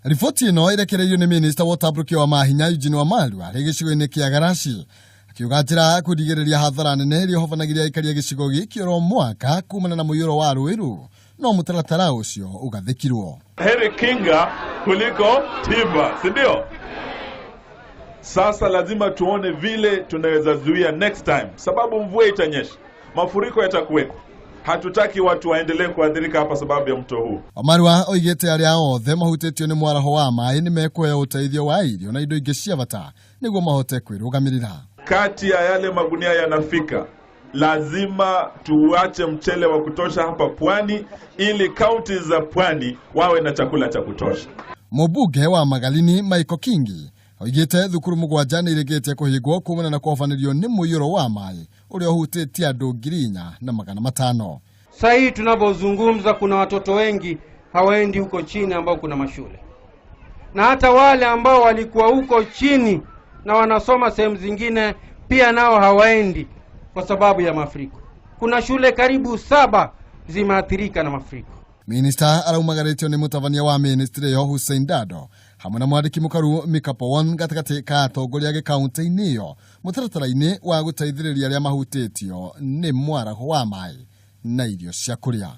Riboti ino irekereirio ni Minister wa Ũtambũrũkia wa Mahinya Eugene Wamalwa harĩ gĩcigo-inĩ kĩa Garaci, akiuga njĩra ya kũrigĩrĩria hathara nene ĩrĩa ĩhobanagiria aikari a gĩcigo gĩkĩ oro mwaka kumana na mũiyũro wa rũĩ rũu, no mũtaratara ũcio ũgathĩkirwo. Heri kinga kuliko tiba, si ndio? Sasa lazima tuone vile tunaweza zuia next time, sababu mvua itanyesha, mafuriko yatakuweko. Hatutaki watu waendelee kuathirika hapa sababu ya mto huu. Wamalwa oigĩte arĩa othe mahutĩtio nĩ mwaraho wa maĩ nĩ mekuoya ũteithio wa irio na indo ingĩ cia bata nĩguo mahote kwĩrũgamĩrĩra. Kati ya yale magunia yanafika, lazima tuache mchele wa kutosha hapa pwani ili kaunti za pwani wawe na chakula cha kutosha. Mũmbunge wa Magalini Michael Kingi oigĩte thukuru mũgwanja nĩ irĩkĩtie kũhingwo kumana na kũhobanĩrio nĩ mũiyũro wa maĩ ũrĩa ũhutĩtie andũ 4,500. Sasa hii tunapozungumza kuna watoto wengi hawaendi huko chini ambao kuna mashule. Na hata wale ambao walikuwa huko chini na wanasoma sehemu zingine pia nao hawaendi kwa sababu ya mafuriko. Kuna shule karibu 7 zimeathirika na mafuriko. Minister araumagarĩtio nĩ mũtabania wa ministry yo Hussein Dado hamwe na mwandĩki mũkaru Mika Powon gatagatĩ ka atongoria gĩkaũntĩ-inĩ ĩyo mũtaratara-inĩ wa gũteithĩrĩria arĩa mahutĩtio nĩ mwaraho wa maĩ na irio cia kũrĩa.